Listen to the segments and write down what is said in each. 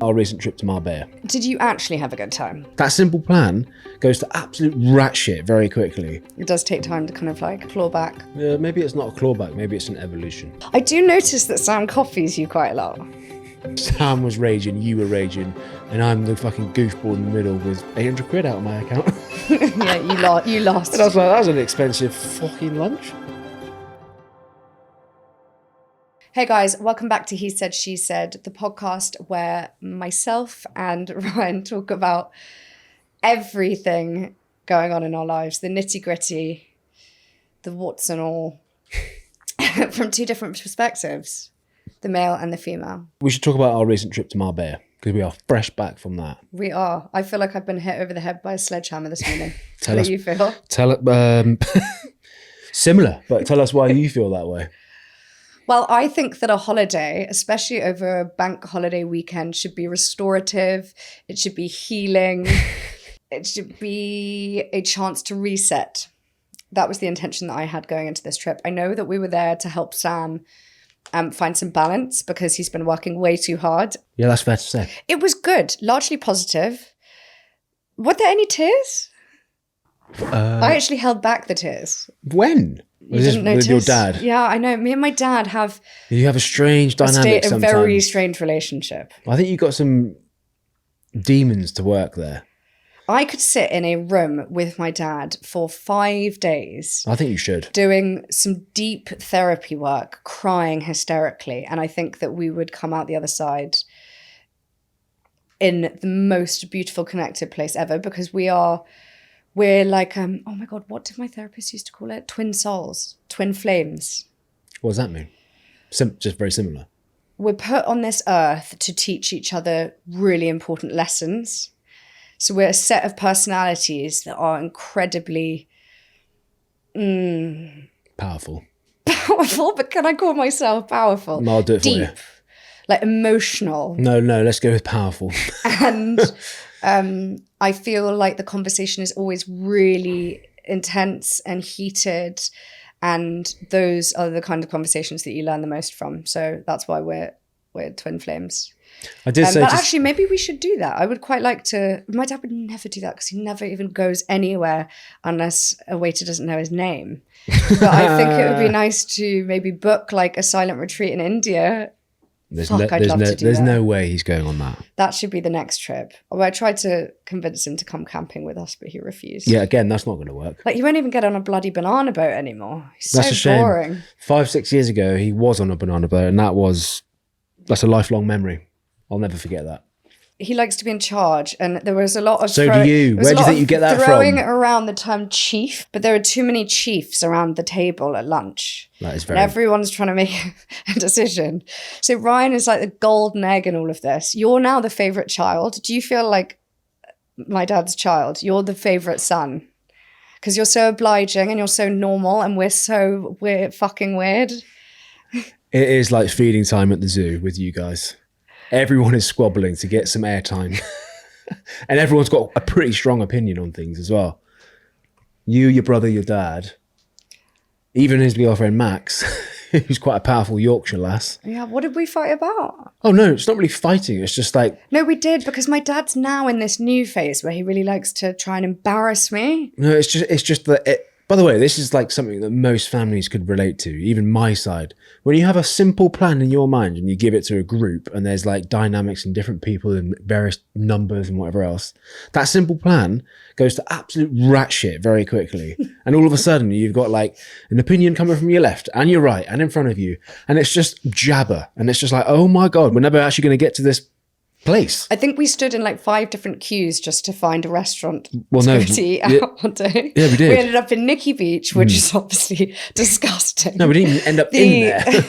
Our recent trip to Marbella. Did you actually have a good time? That simple plan goes to absolute rat shit very quickly. It does take time to kind of like claw back. Maybe it's not a clawback, maybe it's an evolution. I do notice that Sam copies you quite a lot. Sam was raging, you were raging, and I'm the fucking goofball in the middle with 800 quid out of my account. Yeah, you lost. And I was like, that was an expensive fucking lunch. Hey guys, welcome back to He Said, She Said, the podcast where myself and Ryan talk about everything going on in our lives, the nitty gritty, the warts and all, from two different perspectives, the male and the female. We should talk about our recent trip to Marbella, because we are fresh back from that. We are. I feel like I've been hit over the head by a sledgehammer this morning. How do you feel? Similar, but tell us why you feel that way. Well, I think that a holiday, especially over a bank holiday weekend, should be restorative. It should be healing. It should be a chance to reset. That was the intention that I had going into this trip. I know that we were there to help Sam find some balance because he's been working way too hard. Yeah, that's fair to say. It was good, largely positive. Were there any tears? I actually held back the tears. When? Was this with your dad? Yeah, I know. Me and my dad have... You have a strange dynamic sometimes. A very strange relationship. I think you got some demons to work there. I could sit in a room with my dad for 5 days. I think you should. Doing some deep therapy work, crying hysterically. And I think that we would come out the other side in the most beautiful connected place ever, because we're like, oh my God, what did my therapist used to call it? Twin souls, twin flames. What does that mean? Just very similar. We're put on this earth to teach each other really important lessons. So we're a set of personalities that are incredibly powerful. Powerful, but can I call myself powerful? No, I'll do it Deep, for you. Like emotional. No, let's go with powerful. And I feel like the conversation is always really intense and heated, and those are the kind of conversations that you learn the most from. So that's why we're twin flames. I did say, but actually, maybe we should do that. I would quite like to. My dad would never do that because he never even goes anywhere unless a waiter doesn't know his name. But I think it would be nice to maybe book like a silent retreat in India. There's no way he's going on that. That should be the next trip. Although I tried to convince him to come camping with us, but he refused. Yeah, again, that's not going to work. Like, he won't even get on a bloody banana boat anymore. He's That's so a shame. boring. 5-6 years ago, he was on a banana boat, and that's a lifelong memory. I'll never forget that. He likes to be in charge, and there was a lot of... So do you. Where do you think you get that from? Throwing around the term chief, but there are too many chiefs around the table at lunch. That is very... And everyone's trying to make a decision. So Ryan is like the golden egg in all of this. You're now the favourite child. Do you feel like my dad's child? You're the favourite son. Because you're so obliging and you're so normal, and we're fucking weird. It is like feeding time at the zoo with you guys. Everyone is squabbling to get some airtime. And everyone's got a pretty strong opinion on things as well. You, your brother, your dad, even his girlfriend Max, who's quite a powerful Yorkshire lass. Yeah, what did we fight about? Oh no, it's not really fighting. It's just like... No, we did, because my dad's now in this new phase where he really likes to try and embarrass me. No, it's just that... By the way, this is like something that most families could relate to, even my side. When you have a simple plan in your mind and you give it to a group and there's like dynamics and different people and various numbers and whatever else, that simple plan goes to absolute rat shit very quickly. And all of a sudden you've got like an opinion coming from your left and your right and in front of you. And it's just jabber. And it's just like, oh my God, we're never actually going to get to this place. I think we stood in like 5 different queues just to find a restaurant to eat out one day. Yeah, we did. We ended up in Nikki Beach, which is obviously disgusting. No, we didn't even end up in there.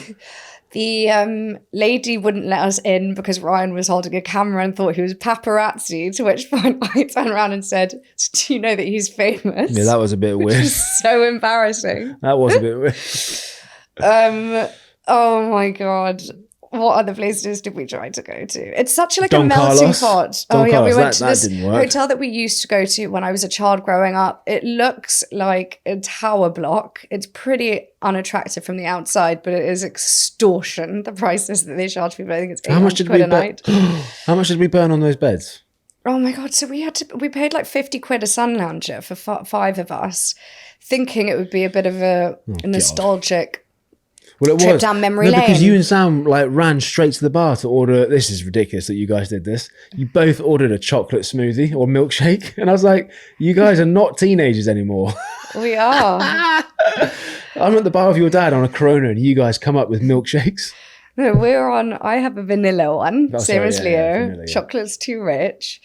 The lady wouldn't let us in because Ryan was holding a camera and thought he was paparazzi, to which point I turned around and said, do you know that he's famous? Yeah, that was a bit weird. Which is so embarrassing. That was a bit weird. Oh my God. What other places did we try to go to? It's such like Don a melting Carlos. pot. Don We Carlos, went to that this didn't work. hotel that we used to go to when I was a child growing up. It looks like a tower block. It's pretty unattractive from the outside, but it is extortion, the prices that they charge people. I think it's How much did £800 we a night. How much did we burn on those beds? Oh my God. So we paid like 50 quid a sun lounger for five of us, thinking it would be a bit of a nostalgic Well, it trip was down memory lane. because you and Sam like ran straight to the bar to order. This is ridiculous that you guys did this. You both ordered a chocolate smoothie or milkshake, and I was like, "You guys are not teenagers anymore." We are. I'm at the bar with your dad on a Corona, and you guys come up with milkshakes. No, I have a vanilla one, same sorry, as yeah, Leo. vanilla, yeah. Chocolate's too rich.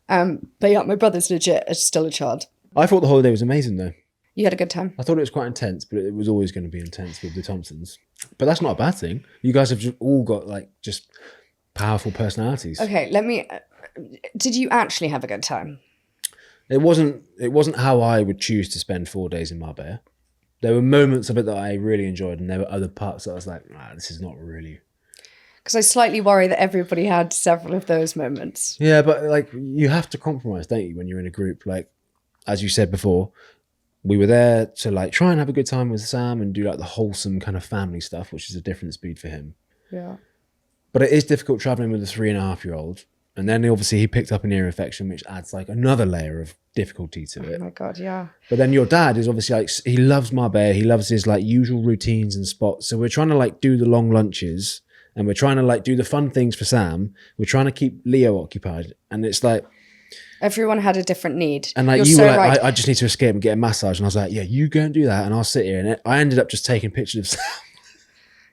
But yeah, my brother's legit still a child. I thought the holiday was amazing, though. You had a good time. I thought it was quite intense, but it was always going to be intense with the Thompsons. But that's not a bad thing. You guys have just all got like just powerful personalities. Okay, did you actually have a good time? It wasn't how I would choose to spend 4 days in Marbella. There were moments of it that I really enjoyed, and there were other parts that I was like, this is not really. Because I slightly worry that everybody had several of those moments. Yeah, but like you have to compromise, don't you, when you're in a group? Like, as you said before, we were there to like try and have a good time with Sam and do like the wholesome kind of family stuff, which is a different speed for him. Yeah. But it is difficult traveling with a 3.5-year-old. And then obviously he picked up an ear infection, which adds like another layer of difficulty to it. Oh my God, yeah. But then your dad is obviously like, he loves Marbella. He loves his like usual routines and spots. So we're trying to like do the long lunches and we're trying to like do the fun things for Sam. We're trying to keep Leo occupied. And it's like, everyone had a different need. and like You're you so were like, right. I just need to escape and get a massage. And I was like, yeah, you go and do that. And I'll sit here. And I ended up just taking pictures of Sam.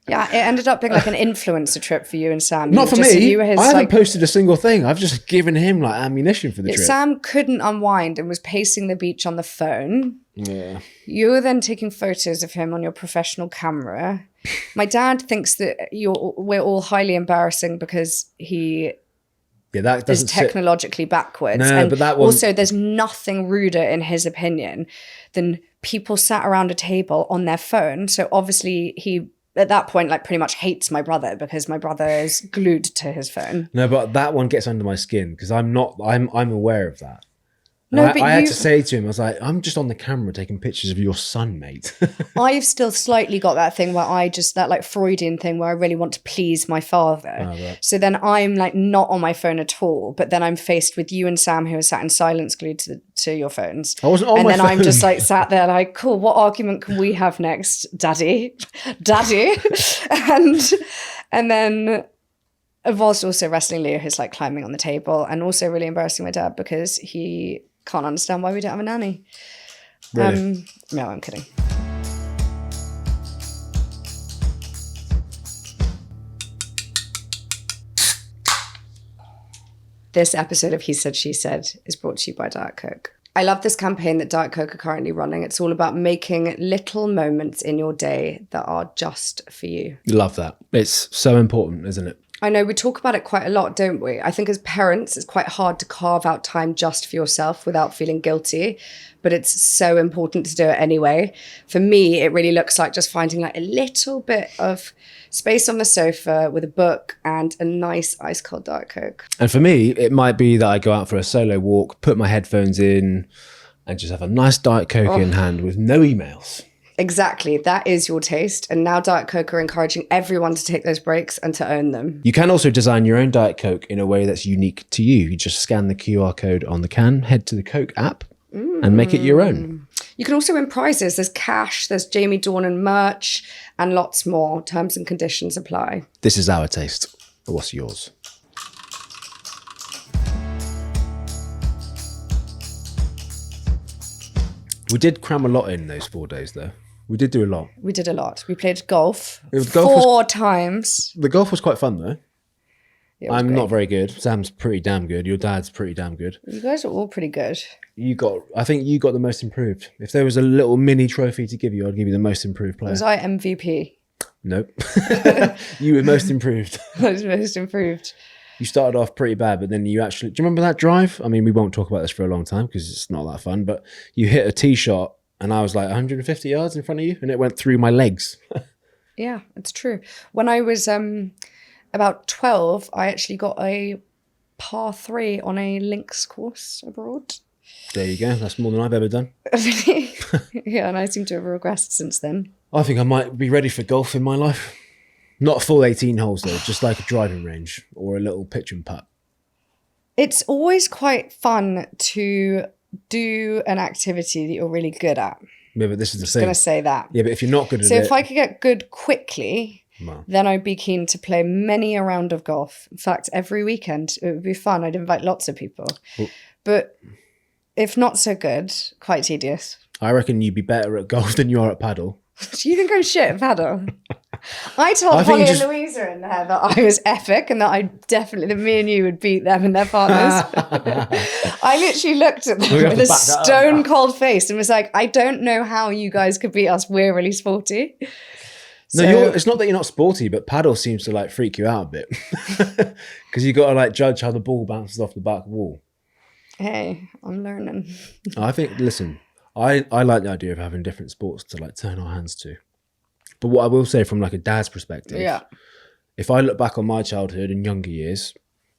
Yeah, it ended up being like an influencer trip for you and Sam. Not for me. You were his, I haven't posted a single thing. I've just given him like ammunition for the trip. Sam couldn't unwind and was pacing the beach on the phone. Yeah. You were then taking photos of him on your professional camera. My dad thinks that we're all highly embarrassing because he That is doesn't sit. technologically backwards. No, and but that one. also, there's nothing ruder, in his opinion, than people sat around a table on their phone. So obviously, he at that point like pretty much hates my brother because my brother is glued to his phone. No, but that one gets under my skin because I'm aware of that. No, I, but I had to say to him, I was like, I'm just on the camera taking pictures of your son, mate. I've still slightly got that thing where that like Freudian thing where I really want to please my father. Oh, right. So then I'm like not on my phone at all, but then I'm faced with you and Sam who are sat in silence glued to your phones. I wasn't on my phone. And then I'm just like sat there like, cool, what argument can we have next, daddy? Daddy. and then whilst also wrestling Leo, who's like climbing on the table and also really embarrassing my dad because he can't understand why we don't have a nanny. Really? No, I'm kidding. This episode of He Said, She Said is brought to you by Diet Coke. I love this campaign that Diet Coke are currently running. It's all about making little moments in your day that are just for you. Love that. It's so important, isn't it? I know we talk about it quite a lot, don't we? I think as parents, it's quite hard to carve out time just for yourself without feeling guilty, but it's so important to do it anyway. For me, it really looks like just finding like a little bit of space on the sofa with a book and a nice ice cold Diet Coke. And for me, it might be that I go out for a solo walk, put my headphones in, and just have a nice Diet Coke in hand with no emails. Exactly. That is your taste. And now Diet Coke are encouraging everyone to take those breaks and to own them. You can also design your own Diet Coke in a way that's unique to you. You just scan the QR code on the can, head to the Coke app, and make it your own. You can also win prizes. There's cash, there's Jamie Dornan merch, and lots more. Terms and conditions apply. This is our taste. But what's yours? We did cram a lot in those 4 days, though. We did do a lot. We did a lot. We played golf, Golf 4 times. The golf was quite fun, though. It was I'm great. not very good. Sam's pretty damn good. Your dad's pretty damn good. You guys are all pretty good. I think you got the most improved. If there was a little mini trophy to give you, I'd give you the most improved player. Was I MVP? Nope. You were most improved. I was most improved. You started off pretty bad, but then you actually... Do you remember that drive? I mean, we won't talk about this for a long time because it's not that fun, but you hit a tee shot and I was like 150 yards in front of you and it went through my legs. Yeah, it's true. When I was about 12, I actually got a par 3 on a links course abroad. There you go. That's more than I've ever done. Yeah, and I seem to have regressed since then. I think I might be ready for golf in my life. Not a full 18 holes though, just like a driving range or a little pitch and putt. It's always quite fun to do an activity that you're really good at. Yeah, but this is the I'm thing. going to say that. Yeah, but if you're not good at So it... if I could get good quickly, Well, then I'd be keen to play many a round of golf. In fact, every weekend, it would be fun. I'd invite lots of people. Well, but if not so good, quite tedious. I reckon you'd be better at golf than you are at paddle. Do you think I'm shit at paddle? I told I think Holly just- and Louisa in there that I was epic and that me and you would beat them and their partners. I literally looked at them We have with to a back that up stone now. cold face and was like, I don't know how you guys could beat us. We're really sporty. No, So- it's not that you're not sporty, but paddle seems to like freak you out a bit. Because you got to like judge how the ball bounces off the back wall. Hey, I'm learning. I think, listen, I like the idea of having different sports to like turn our hands to. But what I will say from like a dad's perspective, Yeah. if I look back on my childhood and younger years,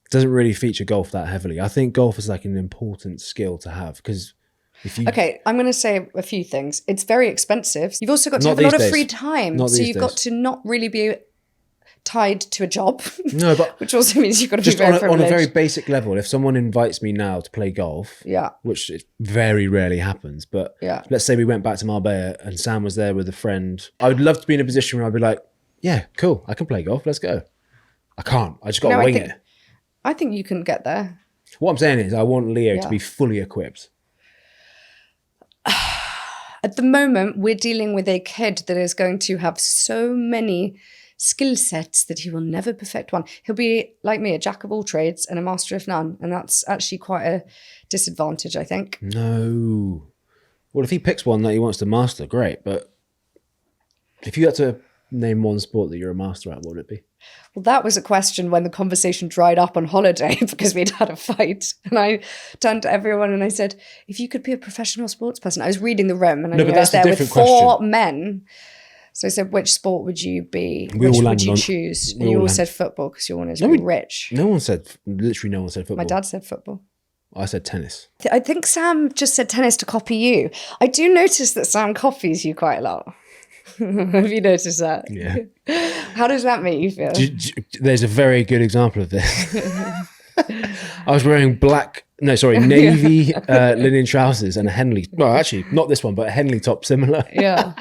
it doesn't really feature golf that heavily. I think golf is like an important skill to have because if you... Okay, I'm going to say a few things. It's very expensive. You've also got to Not have a lot these of days. free time. Not So these you've got days. to not really be tied to a job, No, but which also means you've got to be just very on a privileged. very basic level, if someone invites me now to play golf, Yeah, which it very rarely happens, but yeah. let's say we went back to Marbella and Sam was there with a friend, I would love to be in a position where I'd be like, yeah, cool, I can play golf, let's go. I can't, I just got to No, wing it. I think you can get there. What I'm saying is I want Leo to Yeah. be fully equipped. At the moment, we're dealing with a kid that is going to have so many skill sets that he will never perfect one. He'll be, like me, a jack of all trades and a master of none. And that's actually quite a disadvantage, I think. No. Well, if he picks one that he wants to master, great. But if you had to name one sport that you're a master at, what would it be? Well, that was a question when the conversation dried up on holiday because we'd had a fight. And I turned to everyone and I said, if you could be a professional sports person, I was reading the room and I No, knew but I was that's a there with different 4 question. men. So I said, which sport would you be? We all Which would landed you on- choose? we And you all all land- said football because your one is No, really we- rich. Literally no one said football. My dad said football. I said tennis. I think Sam just said tennis to copy you. I do notice that Sam copies you quite a lot. Have you noticed that? Yeah. How does that make you feel? There's a very good example of this. I was wearing navy linen trousers and a Henley. Well, actually, not this one, but a Henley top similar. Yeah.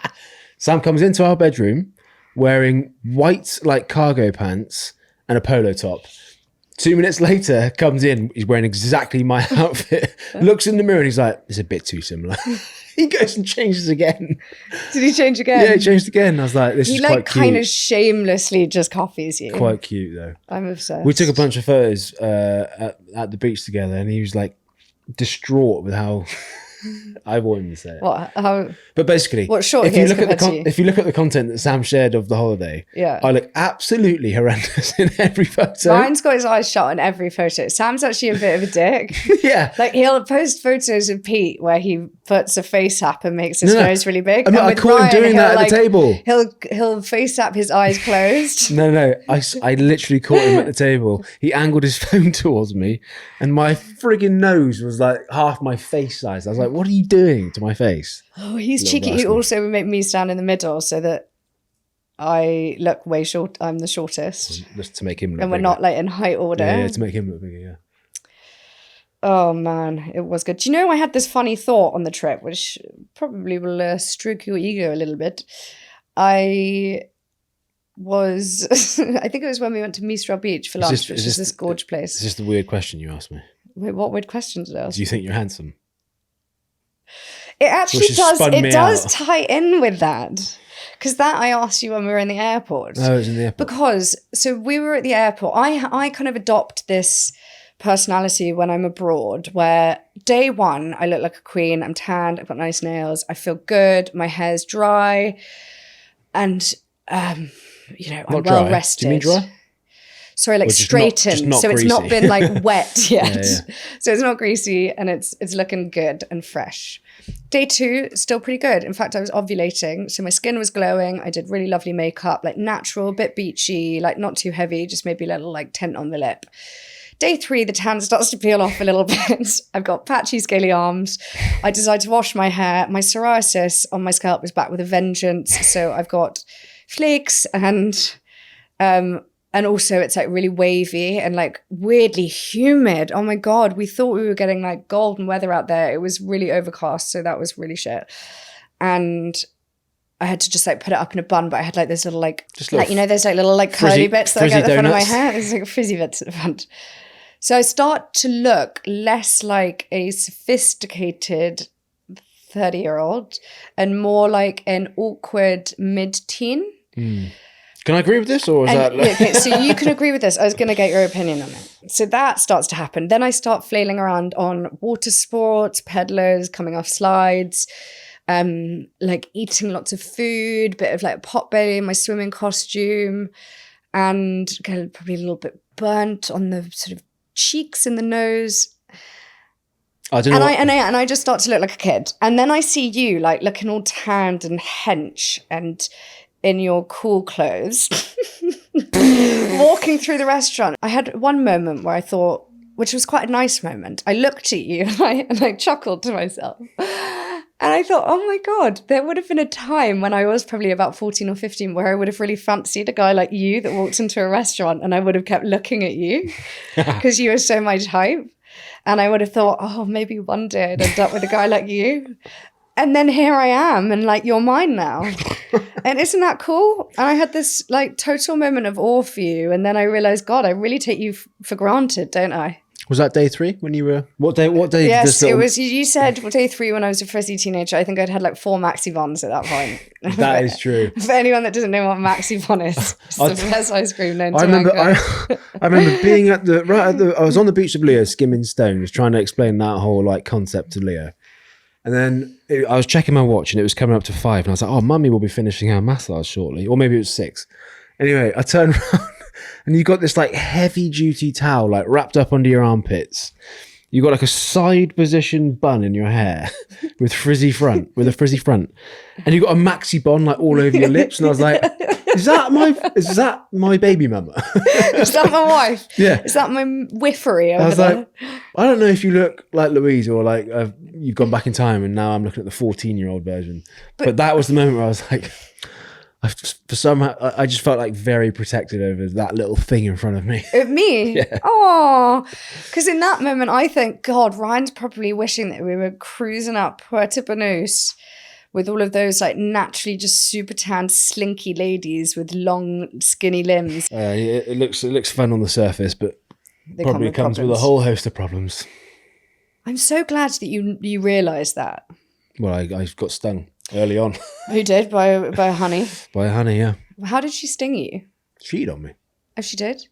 Sam comes into our bedroom wearing white like cargo pants and a polo top. 2 minutes later, comes in, he's wearing exactly my outfit, looks in the mirror and he's like, it's a bit too similar. He goes and changes again. Did he change again? Yeah, he changed again. I was like, this He is like quite cute. kind of shamelessly just copies you. Quite cute though. I'm obsessed. We took a bunch of photos at the beach together and he was like distraught with how I wanted to say it. What? How? But basically, What short if he you is look at the compared to you? if you look at the content that Sam shared of the holiday, Yeah. I look absolutely horrendous in every photo. Ryan's got his eyes shut on every photo. Sam's actually a bit of a dick. Yeah. Like he'll post photos of Pete where he puts a face app and makes his No, no. nose really big. I mean, And I with caught him Ryan, doing that he'll, at the table. He'll face app his eyes closed. No. I literally caught him at the table. He angled his phone towards me and my frigging nose was like half my face size. I was like, what are you doing to my face? Oh, he's Little cheeky. He rascal. also would make me stand in the middle so that I look way short. I'm the shortest. Just to make him look And we're bigger. not like in height order. Yeah, to make him look bigger, yeah. Oh man, it was good. Do you know I had this funny thought on the trip, which probably will stroke your ego a little bit. I think it was when we went to Mistral Beach for lunch, which is this gorge It's place. just a weird question you asked me. Wait, what weird questions did I ask? Do you think you're handsome? It actually Which has spun does. It me does out. tie in with that, because that I asked you when we were in the airport. Oh, it was in the airport. Because so we were at the airport. I kind of adopt this personality when I'm abroad, where day one I look like a queen. I'm tanned. I've got nice nails. I feel good. My hair's dry, and I'm Not well dry. rested. Do you mean dry? Sorry, like just not straightened. So greasy. it's not been like wet yet. Yeah. So it's not greasy and it's looking good and fresh. Day 2, still pretty good. In fact, I was ovulating. So my skin was glowing. I did really lovely makeup, like natural, a bit beachy, like not too heavy, just maybe a little like tint on the lip. Day 3, the tan starts to peel off a little bit. I've got patchy, scaly arms. I decide to wash my hair. My psoriasis on my scalp is back with a vengeance. So I've got flakes and also it's like really wavy and like weirdly humid. Oh my God, we thought we were getting like golden weather out there. It was really overcast, so that was really shit. And I had to just like put it up in a bun, but I had like this little like, you know, there's like little like curly bits that I get at the front of my hair. There's like frizzy bits at the front. So I start to look less like a sophisticated 30-year-old and more like an awkward mid-teen. Can I agree with this, or is that... Okay, so you can agree with this. I was going to get your opinion on it. So that starts to happen. Then I start flailing around on water sports, peddlers, coming off slides, like eating lots of food, bit of like pot belly in my swimming costume, and get probably a little bit burnt on the sort of cheeks and the nose. I don't know. And I just start to look like a kid. And then I see you like looking all tanned and hench and in your cool clothes, walking through the restaurant. I had one moment where I thought, which was quite a nice moment. I looked at you and I chuckled to myself. And I thought, oh my God, there would have been a time when I was probably about 14 or 15 where I would have really fancied a guy like you that walked into a restaurant and I would have kept looking at you because you were so my type. And I would have thought, oh, maybe one day I'd end up with a guy like you. And then here I am and like, you're mine now. And isn't that cool? And I had this like total moment of awe for you. And then I realized, God, I really take you for granted, don't I? Was that day 3 when you were... What day? Yes, it was. You said day 3 when I was a frizzy teenager. I think I'd had like 4 Maxi Bons at that point. That is true. For anyone that doesn't know what Maxi Bon is, it's the best ice cream known to I remember being I was on the beach of Leo skimming stones, trying to explain that whole like concept to Leo. And then I was checking my watch and it was coming up to 5. And I was like, oh, mummy will be finishing her massage shortly. Or maybe it was 6. Anyway, I turned around and you got this like heavy duty towel like wrapped up under your armpits. You got like a side position bun in your hair with a frizzy front. And you got a Maxi Bon like all over your lips. And I was like, is that my baby mama? Is that my wife? Yeah. Is that my whiffery over I was there? like, I don't know if you look like Louise or like you've gone back in time and now I'm looking at the 14-year-old version. But that was the moment where I was like, I just felt like very protected over that little thing in front of me. Of me? Yeah. Oh, because in that moment, I think, God, Ryan's probably wishing that we were cruising up Puerto Banús with all of those like naturally just super tanned, slinky ladies with long, skinny limbs. It looks fun on the surface, but They probably comes with a whole host of problems. I'm so glad that you realised that. Well, I got stung early on. Who did? By a honey? By a honey, yeah. How did she sting you? Cheated on me. Oh, she did?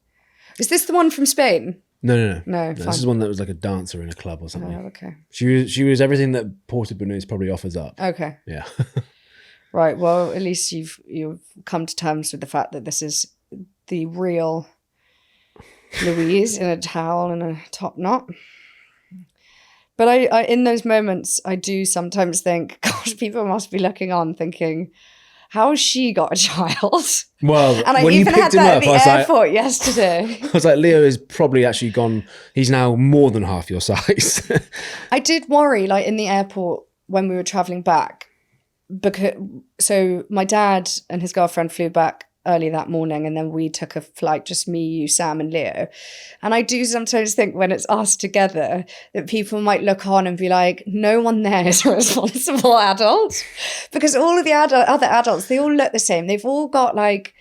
Is this the one from Spain? No, fine. This is one that was like a dancer in a club or something. Oh, okay. She was everything that Puerto Banús probably offers up. Okay. Yeah. Right. Well, at least you've come to terms with the fact that this is the real Louise in a towel and a top knot. But I in those moments, I do sometimes think, gosh, people must be looking on thinking, how has she got a child? Well, and I when even you had picked him that up, at the airport yesterday. I was like, Leo is probably actually gone. He's now more than half your size. I did worry, like in the airport when we were traveling back, because so my dad and his girlfriend flew back early that morning, and then we took a flight, just me, you, Sam and Leo. And I do sometimes think when it's us together that people might look on and be like, no one there is a responsible adult, because all of the other adults, they all look the same. They've all got like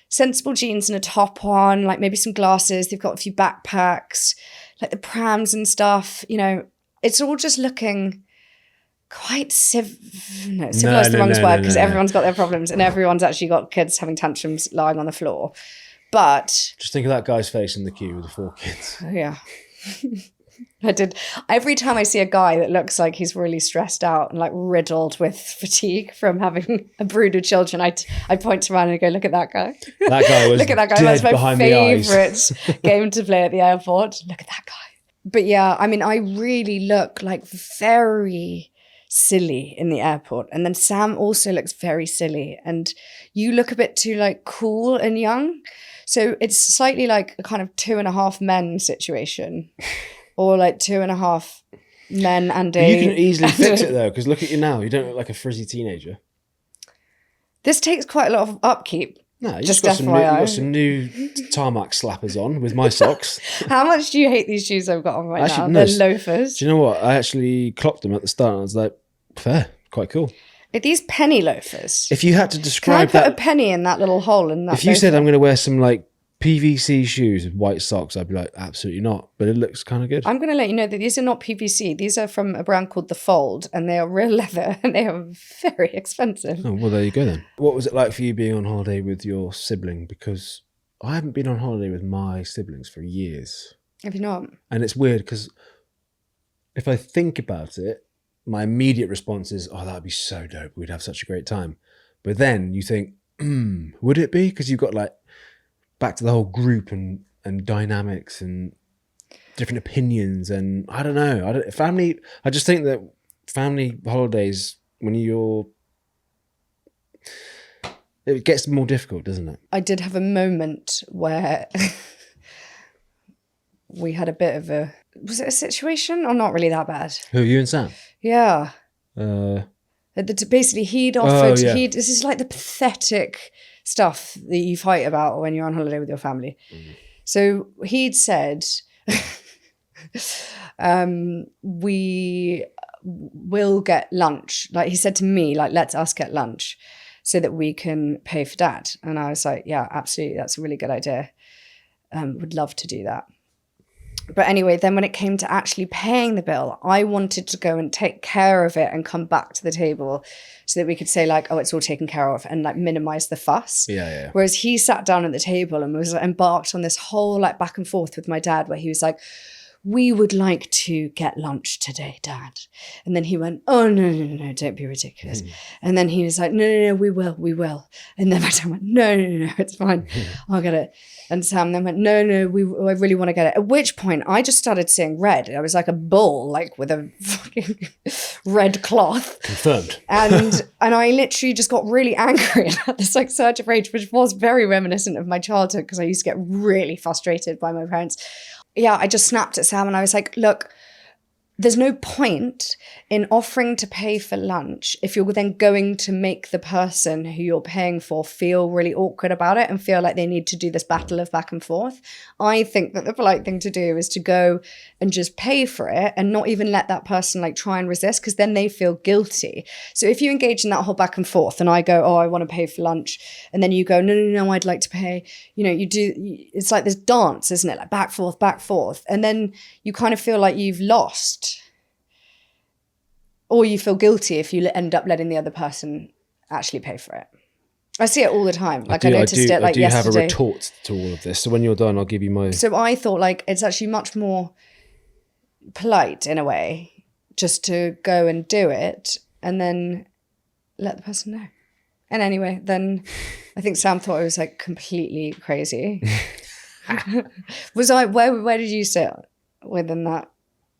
sensible jeans and a top on, like maybe some glasses. They've got a few backpacks, like the prams and stuff. You know, it's all just looking quite civilized the wrong word, because everyone's got their problems and everyone's actually got kids having tantrums lying on the floor. But just think of that guy's face in the queue with the 4 kids. Yeah. I did. Every time I see a guy that looks like he's really stressed out and like riddled with fatigue from having a brood of children, I point around and go, look at that guy. That guy was Look at that guy. dead That's my behind the eyes. favourite game to play at the airport. Look at that guy. But yeah, I mean, I really look like very silly in the airport. And then Sam also looks very silly. And you look a bit too like cool and young. So it's slightly like a kind of 2.5 men situation. Or like 2.5 men and a... You can easily fix it though, because look at you now. You don't look like a frizzy teenager. This takes quite a lot of upkeep. No, you Just got FYI. some new tarmac slappers on with my socks. How much do you hate these shoes I've got on right Actually, now? no, They're loafers. Do you know what? I actually clocked them at the start and I was like, fair, quite cool. Are these penny loafers? If you had to Can I describe put a that... penny in that little hole in that If you loafer? said I'm going to wear some like PVC shoes with white socks, I'd be like, absolutely not. But it looks kind of good. I'm going to let you know that these are not PVC. These are from a brand called The Fold, and they are real leather, and they are very expensive. Oh, well, there you go then. What was it like for you being on holiday with your sibling? Because I haven't been on holiday with my siblings for years. Have you not? And it's weird because if I think about it, my immediate response is, oh, that'd be so dope. We'd have such a great time. But then you think, would it be? Because you've got like back to the whole group and dynamics and different opinions. And I don't know. I just think that family holidays, when it gets more difficult, doesn't it? I did have a moment where we had a bit of a... Was it a situation or not really that bad? Who, you and Sam? Yeah. Basically, he'd offered... yeah. This is like the pathetic stuff that you fight about when you're on holiday with your family. So he'd said, we will get lunch. Like he said to me, like, let's us get lunch so that we can pay for Dad. And I was like, yeah, absolutely. That's a really good idea. Would love to do that. But anyway, then when it came to actually paying the bill, I wanted to go and take care of it and come back to the table so that we could say like, oh, it's all taken care of and like minimize the fuss. Yeah. Whereas he sat down at the table and was embarked on this whole like back and forth with my dad where he was like, we would like to get lunch today, Dad. And then he went, oh, no, don't be ridiculous. And then he was like, no, we will. And then my dad went, no, it's fine. I'll get it. And Sam then went, no, I really want to get it. At which point I just started seeing red. I was like a bull, like with a fucking red cloth. Confirmed. And I literally just got really angry and had this like surge of rage, which was very reminiscent of my childhood because I used to get really frustrated by my parents. Yeah, I just snapped at Sam and I was like, look, there's no point in offering to pay for lunch if you're then going to make the person who you're paying for feel really awkward about it and feel like they need to do this battle of back and forth. I think that the polite thing to do is to go and just pay for it and not even let that person like try and resist because then they feel guilty. So if you engage in that whole back and forth and I go, oh, I want to pay for lunch. And then you go, no, I'd like to pay. You know, it's like this dance, isn't it? Like back, forth. And then you kind of feel like you've lost. Or you feel guilty if you end up letting the other person actually pay for it. I see it all the time. Like I noticed it like yesterday. I do have a retort to all of this. So when you're done, I'll give you my... So I thought like it's actually much more polite in a way just to go and do it and then let the person know. And anyway, then I think Sam thought I was like completely crazy. Where did you sit within that?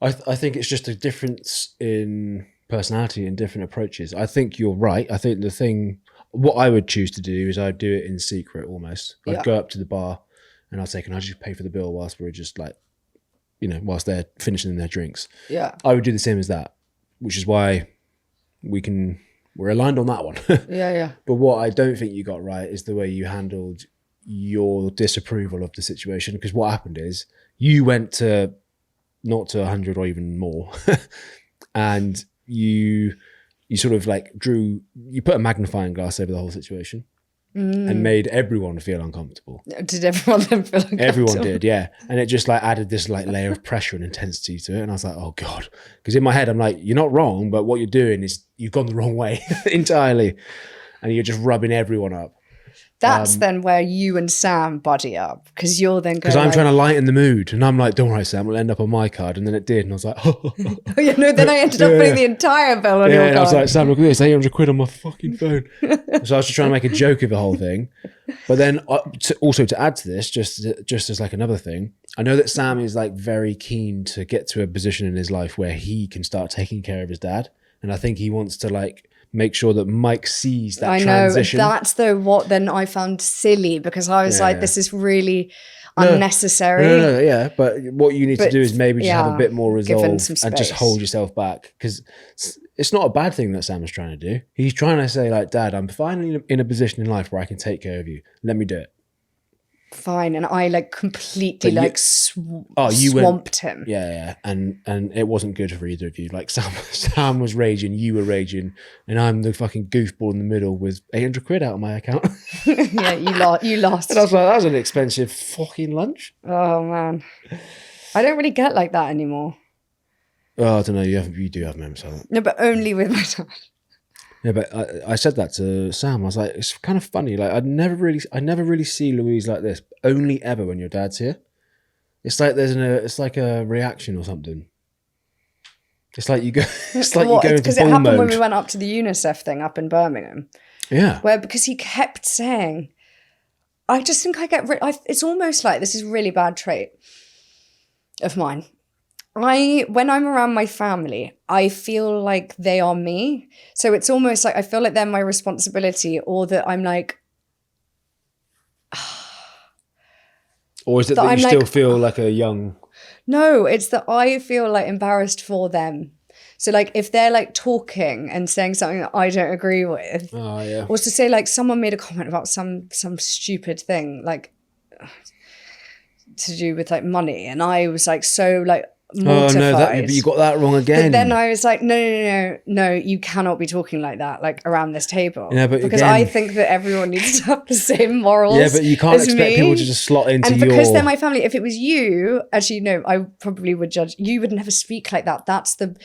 I think it's just a difference in personality and different approaches. I think you're right. I think what I would choose to do is I'd do it in secret almost. I'd go up to the bar and I'd say, can I just pay for the bill whilst we're just like, you know, whilst they're finishing their drinks. Yeah. I would do the same as that, which is why we're aligned on that one. Yeah. But what I don't think you got right is the way you handled your disapproval of the situation. Because what happened is you went to not to 100 or even more. And you sort of like you put a magnifying glass over the whole situation and made everyone feel uncomfortable. Did everyone then feel uncomfortable? Everyone did, yeah. And it just like added this like layer of pressure and intensity to it. And I was like, oh God. Because in my head, I'm like, you're not wrong, but what you're doing is you've gone the wrong way entirely. And you're just rubbing everyone up. That's then where you and Sam buddy up, because you're then going. Because I'm trying to lighten the mood, and I'm like, "Don't worry, Sam, we'll end up on my card." And then it did, and I was like, "Oh, then I ended up putting the entire bill on your card. And I was like, "Sam, look at this, 800 quid on my fucking phone." So I was just trying to make a joke of the whole thing. But then, also to add to this, just as like another thing, I know that Sam is like very keen to get to a position in his life where he can start taking care of his dad, and I think he wants to like make sure that Mike sees that transition. That's what then I found silly, because I was like, this is really unnecessary. Yeah, but what you need to do is maybe just have a bit more resolve and just hold yourself back, because it's not a bad thing that Sam is trying to do. He's trying to say like, Dad, I'm finally in a position in life where I can take care of you. Let me do it. Fine. And I like completely swamped him. Yeah. And it wasn't good for either of you. Like Sam was raging, you were raging, and I'm the fucking goofball in the middle with 800 quid out of my account. Yeah, you lost. And I was like, that was an expensive fucking lunch. Oh man. I don't really get like that anymore. Oh, I don't know. You do have moments like that. No, but only with my dad. Yeah, but I said that to Sam. I was like, it's kind of funny. Like I never really see Louise like this. Only ever when your dad's here. It's like it's like a reaction or something. It's like you go. It's like you go into because it happened when we went up to the UNICEF thing up in Birmingham. Yeah. Because he kept saying, I just think I get. It's almost like this is a really bad trait of mine. When I'm around my family, I feel like they are me. So it's almost like I feel like they're my responsibility, or that I'm like. Or is it that you still feel like a young? No, it's that I feel like embarrassed for them. So like if they're like talking and saying something that I don't agree with, or to say like someone made a comment about some stupid thing like to do with like money, and I was like so like. Mortified. Oh no, but you got that wrong again. But then I was like, no, you cannot be talking like that, like around this table. Yeah, but because I think that everyone needs to have the same morals. Yeah, but you can't expect people to just slot into and because they're my family. If it was you, actually, no, I probably would judge. You would never speak like that. That's the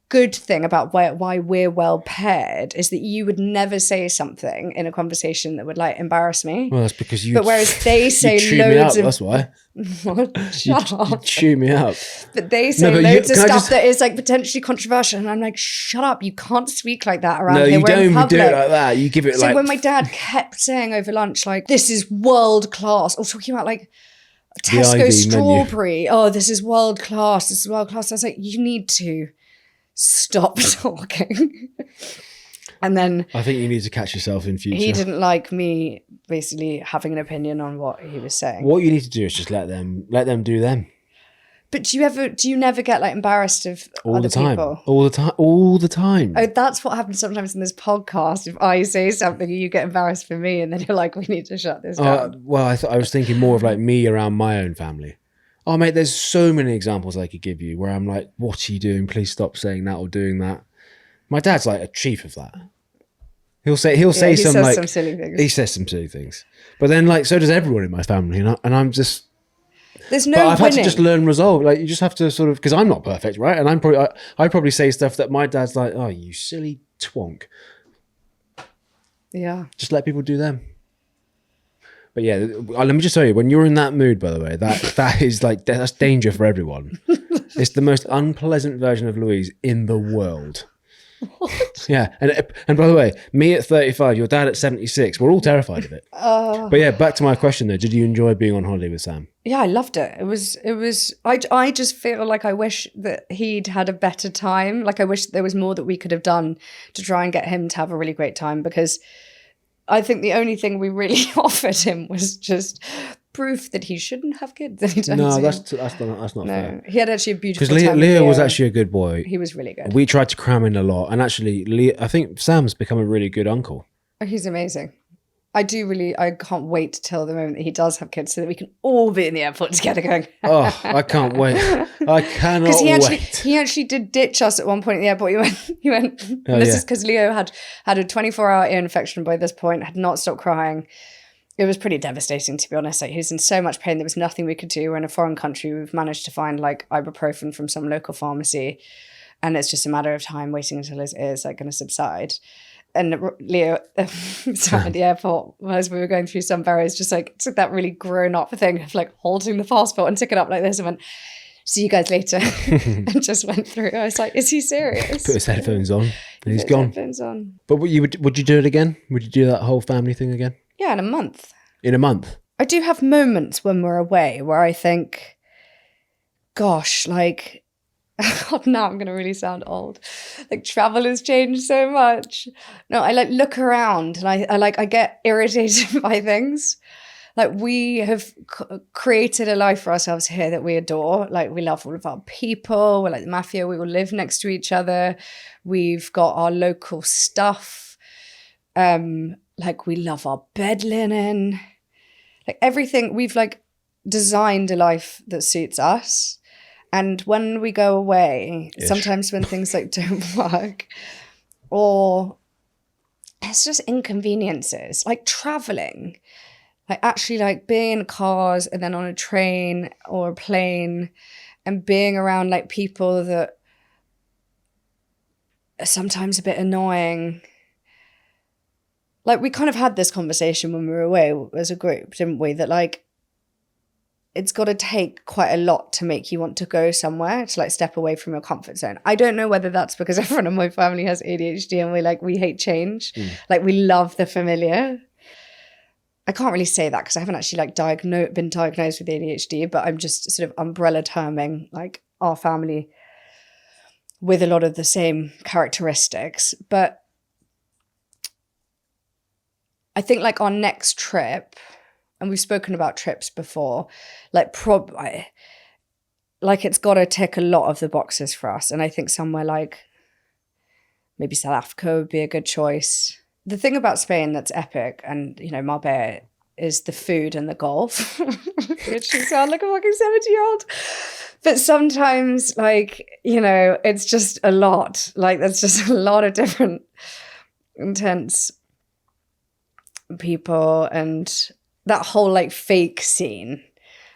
good thing about why we're well paired, is that you would never say something in a conversation that would like embarrass me. Well, that's because you. But whereas they say loads of. That's why. Shut up. You chew me up. But they say loads of stuff that is like potentially controversial, and I'm like, shut up! You can't speak like that around here. No, you don't do it like that. You give it so like. When my dad kept saying over lunch, like, "This is world class," or talking about like. Tesco strawberry. Oh, this is world class. This is world class. I was like, you need to stop talking. And then I think you need to catch yourself in future. He didn't like me basically having an opinion on what he was saying. What you need to do is just let them do them. But do you never get like embarrassed of other people? All the time. Oh, that's what happens sometimes in this podcast. If I say something, you get embarrassed for me, and then you're like, we need to shut this down. Well, I was thinking more of like me around my own family. Oh, mate, there's so many examples I could give you where I'm like, what are you doing? Please stop saying that or doing that. My dad's like a chief of that. He'll say some silly things. He says some silly things. But then like, so does everyone in my family, you know? And I'm just... There's no But I've winning. had to just learn resolve. Like you just have to sort of, because I'm not perfect, right? And I probably say stuff that my dad's like, oh, you silly twonk. Yeah. Just let people do them. But yeah, let me just tell you, when you're in that mood, by the way, that is like, that's danger for everyone. It's the most unpleasant version of Louise in the world. What? Yeah, and by the way, me at 35, your dad at 76, we're all terrified of it. But yeah, back to my question though, did you enjoy being on holiday with Sam? Yeah, I loved it. It was. I just feel like I wish that he'd had a better time. Like I wish there was more that we could have done to try and get him to have a really great time, because I think the only thing we really offered him was just proof that he shouldn't have kids anytime No, soon. that's not fair. He had actually a beautiful Because time. Leo was actually a good boy. He was really good. We tried to cram in a lot, and actually, I think Sam's become a really good uncle. Oh, he's amazing. I can't wait till the moment that he does have kids so that we can all be in the airport together going. Oh, I can't wait. I cannot wait. He actually did ditch us at one point at the airport. He went, this is because Leo had a 24-hour ear infection by this point, had not stopped crying. It was pretty devastating, to be honest. Like, he was in so much pain. There was nothing we could do. We're in a foreign country. We've managed to find like ibuprofen from some local pharmacy. And it's just a matter of time waiting until his ears like going to subside. And Leo sat at the airport as we were going through some barriers, just like took that really grown up thing of like holding the passport and took it up like this and went, "See you guys later," and just went through. I was like, "Is he serious?" Put his headphones on and he's gone. Headphones on. But would you do it again? Would you do that whole family thing again? Yeah, in a month. In a month? I do have moments when we're away where I think, gosh, like, God, now I'm going to really sound old. Like, travel has changed so much. No, I like look around and I get irritated by things. Like, we have created a life for ourselves here that we adore. Like, we love all of our people. We're like the mafia. We all live next to each other. We've got our local stuff. Like, we love our bed linen. Like, everything. We've like designed a life that suits us. And when we go away, sometimes when things like don't work, or it's just inconveniences, like traveling, like actually like being in cars and then on a train or a plane and being around like people that are sometimes a bit annoying. Like, we kind of had this conversation when we were away as a group, didn't we? That like, it's got to take quite a lot to make you want to go somewhere, to like step away from your comfort zone. I don't know whether that's because everyone in my family has ADHD and we hate change. Like, we love the familiar. I can't really say that because I haven't actually like been diagnosed with ADHD, but I'm just sort of umbrella terming like our family with a lot of the same characteristics. But I think like our next trip, and we've spoken about trips before, like like it's got to tick a lot of the boxes for us. And I think somewhere like maybe South Africa would be a good choice. The thing about Spain that's epic, and, you know, Marbella, is the food and the golf, which you sound like a fucking 70-year-old. But sometimes, like, you know, it's just a lot. Like, there's just a lot of different intense people, and that whole like fake scene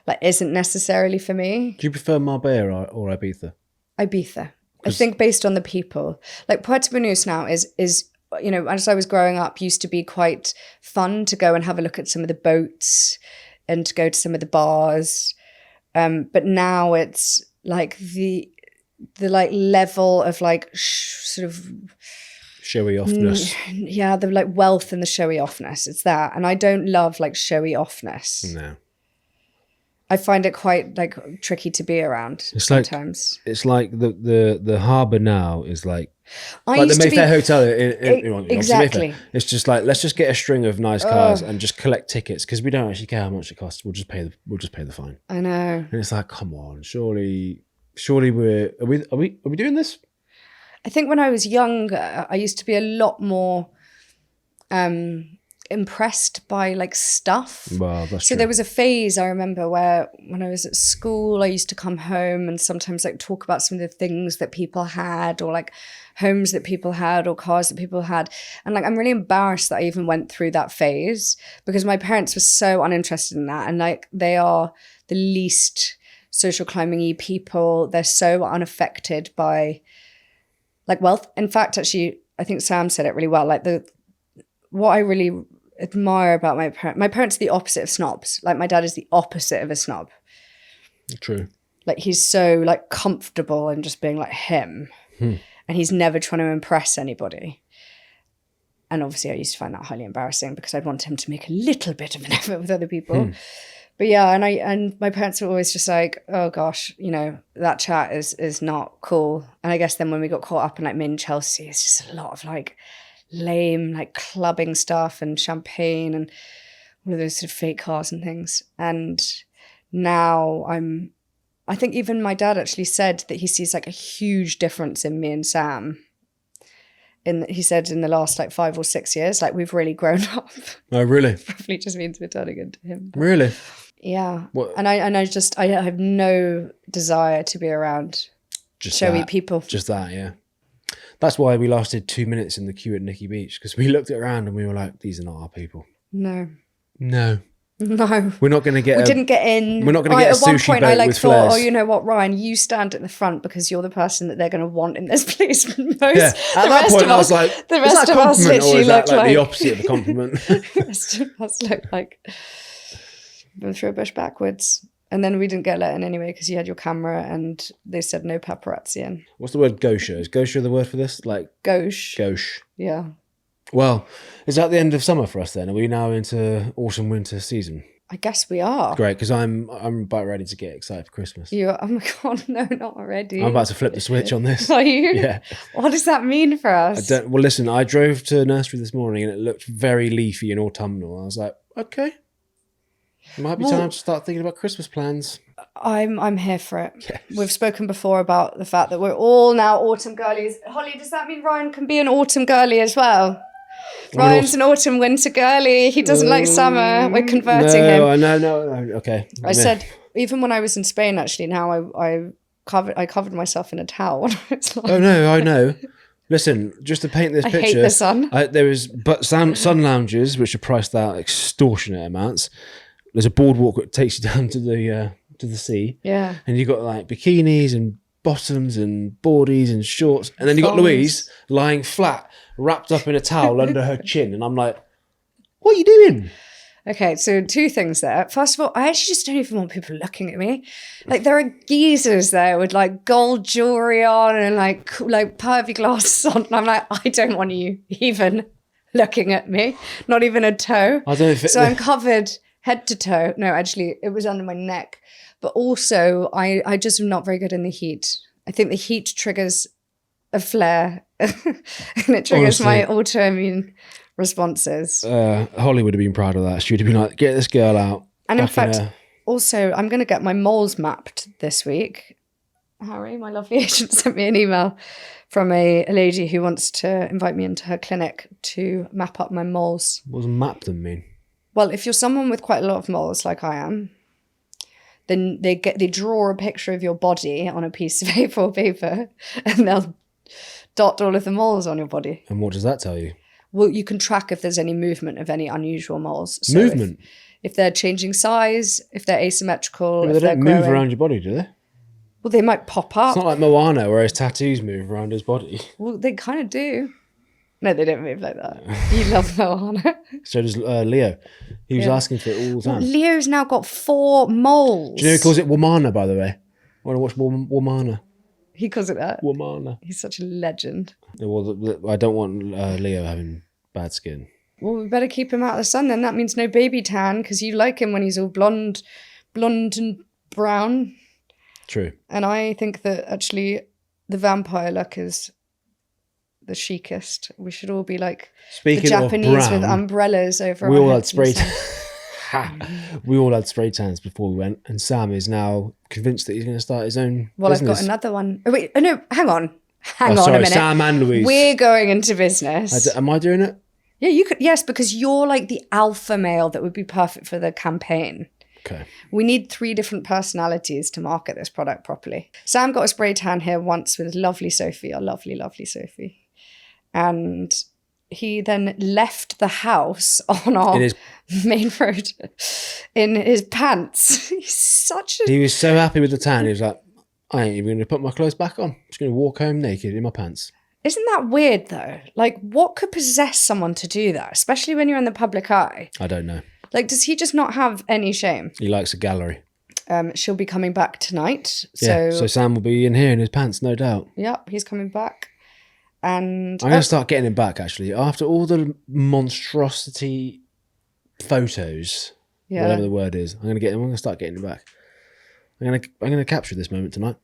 like isn't necessarily for me. Do you prefer Marbella or Ibiza? Ibiza. I think based on the people. Like, Puerto Banús now is you know, as I was growing up, used to be quite fun to go and have a look at some of the boats and to go to some of the bars. But now it's like the like level of like sort of showy offness. Yeah, the like wealth and the showy offness. It's that. And I don't love like showy offness. No. I find it quite like tricky to be around sometimes. It's like the harbour now is like the Mayfair Hotel in exactly. Mayfair. It's just like, let's just get a string of nice cars and just collect tickets because we don't actually care how much it costs. We'll just pay the fine. I know. And it's like, come on, surely are we doing this? I think when I was younger, I used to be a lot more impressed by like stuff. Well, that's so true. There was a phase I remember where when I was at school, I used to come home and sometimes like talk about some of the things that people had, or like homes that people had, or cars that people had. And like, I'm really embarrassed that I even went through that phase because my parents were so uninterested in that. And like, they are the least social climbing-y people. They're so unaffected by like wealth. In fact, actually, I think Sam said it really well. Like, what I really admire about my parents are the opposite of snobs. Like, my dad is the opposite of a snob. True. Like, he's so like comfortable in just being like him, and he's never trying to impress anybody. And obviously, I used to find that highly embarrassing because I'd want him to make a little bit of an effort with other people. But yeah, and my parents were always just like, oh gosh, you know, that chat is not cool. And I guess then when we got caught up in like Min Chelsea, it's just a lot of like lame like clubbing stuff and champagne and all of those sort of fake cars and things. And now I think even my dad actually said that he sees like a huge difference in me and Sam. He said in the last like 5 or 6 years, like, we've really grown up. Oh, really? Probably just means we're turning into him. Really? Yeah. What? And I have no desire to be around Just showy that. people. Just that, yeah. That's why we lasted 2 minutes in the queue at Nikki Beach, because we looked around and we were like, these are not our people. No. No. No. We're not going to get. We didn't get in. We're not going to get a At one sushi point, boat I with thought, flares. oh, you know what, Ryan, you stand at the front because you're the person that they're going to want in this place most. Yeah. At that point, I was like, the is rest that a of us compliment or literally is that look like the opposite of a compliment? The rest of us look like been through a bush backwards. And then we didn't get let in anyway because you had your camera and they said no paparazzi in. What's the word gauche? Is gauche the word for this? Like Gauche. gauche. Yeah. Well, is that the end of summer for us then? Are we now into autumn winter season? I guess we are. Great, because I'm about ready to get excited for Christmas. Oh my God, no, not already. I'm about to flip the switch on this. Are you? Yeah. What does that mean for us? Well, listen, I drove to nursery this morning and it looked very leafy and autumnal. I was like, okay, it might be time to start thinking about Christmas plans. I'm here for it. Yes. We've spoken before about the fact that we're all now autumn girlies. Holly, does that mean Ryan can be an autumn girly as well? Ryan's an autumn winter girly. He doesn't like summer. We're converting him. No. Okay. I said, even when I was in Spain, actually, now I covered myself in a towel. It's like, Oh no, I know. Listen, just to paint this I picture, hate the sun. There was sun lounges which are priced out extortionate amounts. There's a boardwalk that takes you down to the sea. Yeah. And you've got like bikinis and bottoms and boardies and shorts. And then you've got Thongs. Louise lying flat, wrapped up in a towel under her chin. And I'm like, what are you doing? Okay, so two things there. First of all, I actually just don't even want people looking at me. Like, there are geezers there with like gold jewelry on and like pervy glasses on. And I'm like, I don't want you even looking at me, not even a toe. I don't know if So I'm covered head to toe. No, actually, it was under my neck. But also, I just am not very good in the heat. I think the heat triggers a flare and it triggers my autoimmune responses. Holly would have been proud of that. She would have been like, get this girl out. And in fact, also, I'm going to get my moles mapped this week. Harry, my lovely agent, sent me an email from a lady who wants to invite me into her clinic to map up my moles. What does map them mean? Well, if you're someone with quite a lot of moles, like I am, then they draw a picture of your body on a piece of A4 paper and they'll dot all of the moles on your body. And what does that tell you? Well, you can track if there's any movement of any unusual moles. So Movement? If they're changing size, if they're asymmetrical, Yeah, if they they're don't move growing. around your body, do they? Well, they might pop up. It's not like Moana where his tattoos move around his body. Well, they kind of do. No, they don't move like that. You love Moana. So does Leo. He was asking for it all the time. Leo's now got 4 moles. Do you know he calls it Womana, by the way? I want to watch Womana. He calls it that. Womana. He's such a legend. Well, I don't want Leo having bad skin. Well, we better keep him out of the sun then. That means no baby tan because you like him when he's all blonde and brown. True. And I think that actually the vampire look is the chicest. We should all be like Speaking the Japanese of brown, with umbrellas over we our all had heads and spray stuff. we all had spray tans before we went, and Sam is now convinced that he's going to start his own Well, business. I've got another one. Oh, wait, no, hang on. Hang on sorry, a minute. Sam and Louise. We're going into business. Am I doing it? Yeah, you could. Yes, because you're like the alpha male that would be perfect for the campaign. Okay. We need 3 different personalities to market this product properly. Sam got a spray tan here once with lovely Sophie, our lovely, lovely Sophie. And he then left the house on our main road in his pants. He was so happy with the tan. He was like, I ain't even going to put my clothes back on. I'm just going to walk home naked in my pants. Isn't that weird though? Like, what could possess someone to do that, especially when you're in the public eye? I don't know. Like, does he just not have any shame? He likes a gallery. She'll be coming back tonight. So Sam will be in here in his pants, no doubt. Yep, he's coming back. And I'm going to start getting him back, actually. After all the monstrosity photos, whatever the word is, I'm going to start getting him back. I'm going to capture this moment tonight.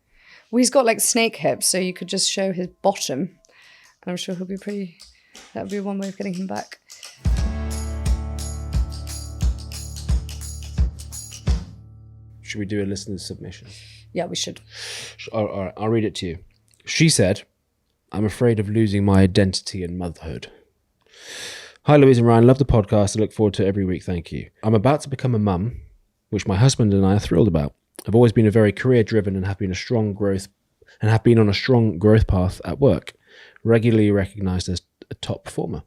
Well, he's got like snake hips, so you could just show his bottom. And I'm sure he'll be pretty... That would be one way of getting him back. Should we do a listener's submission? Yeah, we should. All right, I'll read it to you. She said, I'm afraid of losing my identity in motherhood. Hi, Louise and Ryan. Love the podcast. I look forward to it every week. Thank you. I'm about to become a mum, which my husband and I are thrilled about. I've always been a very career-driven and have been on a strong growth path at work, regularly recognised as a top performer.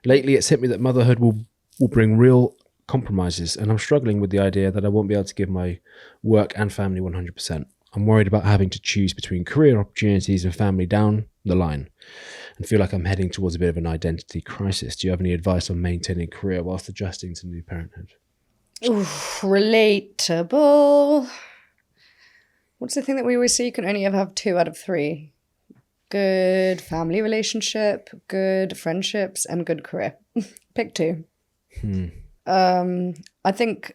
Lately, it's hit me that motherhood will bring real compromises, and I'm struggling with the idea that I won't be able to give my work and family 100%. I'm worried about having to choose between career opportunities and family down the line, and feel like I'm heading towards a bit of an identity crisis. Do you have any advice on maintaining career whilst adjusting to new parenthood? Oof, relatable. What's the thing that we always say? You can only ever have 2 out of 3. Good family relationship, good friendships, and good career. Pick 2. I think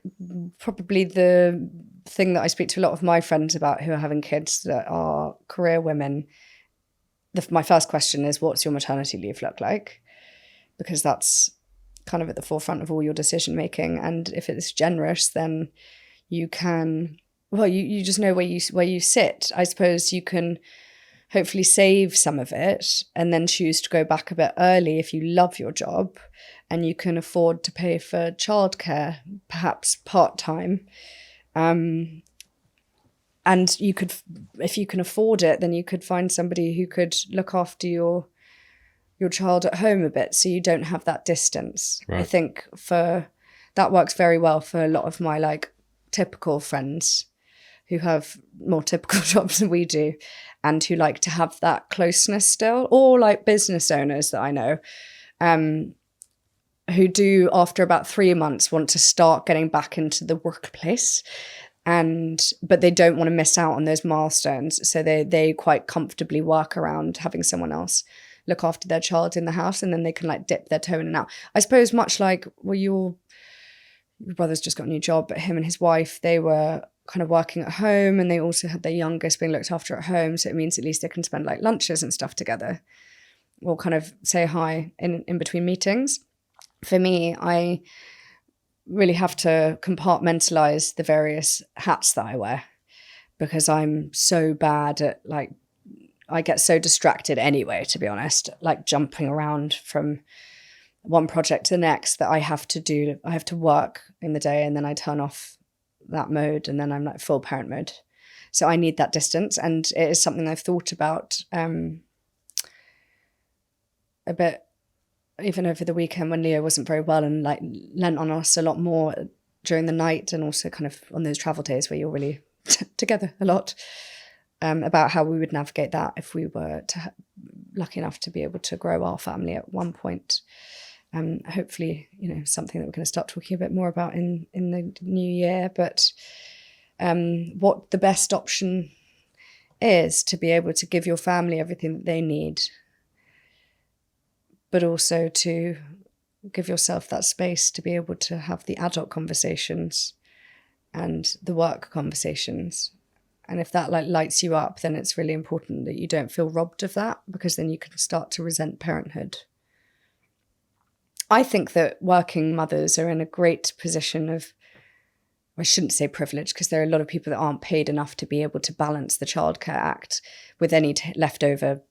probably the thing that I speak to a lot of my friends about who are having kids that are career women, my first question is, what's your maternity leave look like? Because that's kind of at the forefront of all your decision making. And if it's generous, then you can, well, you just know where you sit. I suppose you can hopefully save some of it and then choose to go back a bit early if you love your job and you can afford to pay for childcare, perhaps part-time. And you could, if you can afford it, then you could find somebody who could look after your child at home a bit so you don't have that distance. Right. I think that works very well for a lot of my like typical friends who have more typical jobs than we do and who like to have that closeness still, or like business owners that I know who do after about 3 months want to start getting back into the workplace, but they don't want to miss out on those milestones. So they quite comfortably work around having someone else look after their child in the house, and then they can like dip their toe in and out. I suppose much like, well, your brother's just got a new job, but him and his wife, they were kind of working at home and they also had their youngest being looked after at home. So it means at least they can spend like lunches and stuff together or kind of say hi in between meetings. For me, I really have to compartmentalize the various hats that I wear because I'm so bad at like, I get so distracted anyway, to be honest, like jumping around from one project to the next that I have to work in the day and then I turn off that mode and then I'm like full parent mode. So I need that distance, and it is something I've thought about a bit even over the weekend when Leo wasn't very well and like lent on us a lot more during the night and also kind of on those travel days where you're really together a lot, about how we would navigate that if we were lucky enough to be able to grow our family at one point. Hopefully, something that we're going to start talking a bit more about in the new year, but what the best option is to be able to give your family everything that they need, but also to give yourself that space to be able to have the adult conversations and the work conversations. And if that like lights you up, then it's really important that you don't feel robbed of that, because then you can start to resent parenthood. I think that working mothers are in a great position of, I shouldn't say privilege, because there are a lot of people that aren't paid enough to be able to balance the Childcare Act with any leftover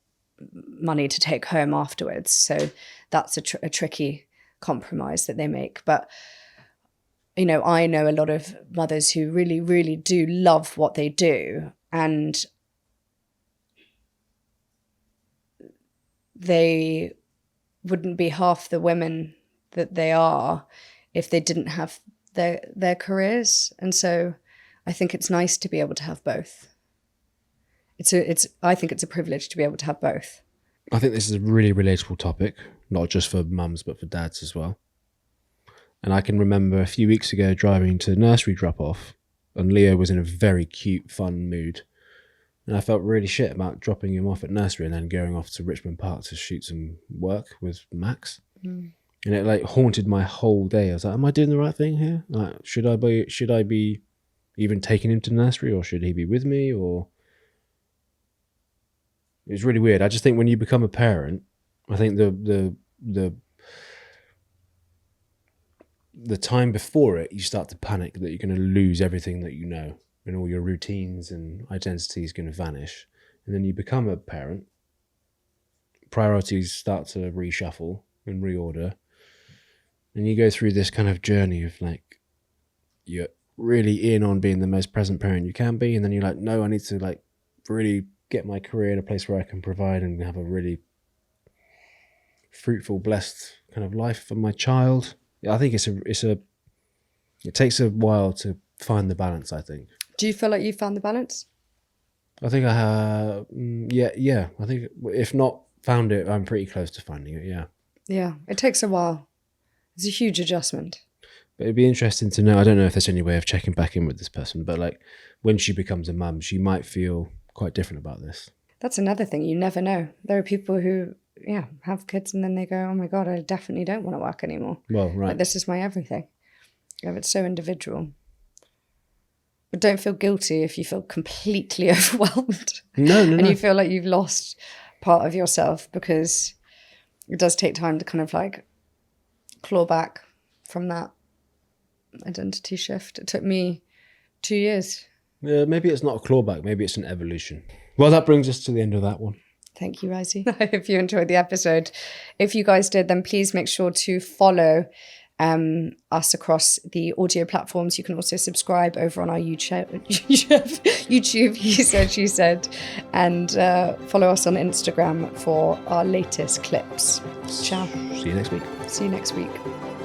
money to take home afterwards. So that's a tricky compromise that they make. But, I know a lot of mothers who really, really do love what they do, and they wouldn't be half the women that they are if they didn't have their careers. And so I think it's nice to be able to have both. I think it's a privilege to be able to have both. I think this is a really relatable topic, not just for mums, but for dads as well. And I can remember a few weeks ago driving to nursery drop-off, and Leo was in a very cute, fun mood. And I felt really shit about dropping him off at nursery and then going off to Richmond Park to shoot some work with Max. And it like haunted my whole day. I was like, am I doing the right thing here? Like, should I be even taking him to nursery, or should he be with me? Or it was really weird. I just think when you become a parent, I think the time before it, you start to panic that you're going to lose everything that you know, and all your routines and identity is going to vanish. And then you become a parent, priorities start to reshuffle and reorder, and you go through this kind of journey of like, you're really in on being the most present parent you can be, and then you're like, no, I need to like really get my career in a place where I can provide and have a really fruitful, blessed kind of life for my child. I think it's a It takes a while to find the balance, I think. Do you feel like you found the balance? I think I have, yeah. I think if not found it, I'm pretty close to finding it, yeah. Yeah, it takes a while. It's a huge adjustment. But it'd be interesting to know, I don't know if there's any way of checking back in with this person, but like when she becomes a mum, she might feel quite different about this. That's another thing. You never know. There are people who, have kids and then they go, oh my God, I definitely don't want to work anymore. Well, right. Like, this is my everything. Yeah, it's so individual. But don't feel guilty if you feel completely overwhelmed. No. And you feel like you've lost part of yourself, because it does take time to kind of like claw back from that identity shift. It took me 2 years. Maybe it's not a clawback, maybe it's an evolution. Well, that brings us to the end of that one. Thank you, Risey. I hope you enjoyed the episode. If you guys did, then please make sure to follow us across the audio platforms. You can also subscribe over on our YouTube, He Said, She Said, and follow us on Instagram for our latest clips. Ciao. See you next week. See you next week.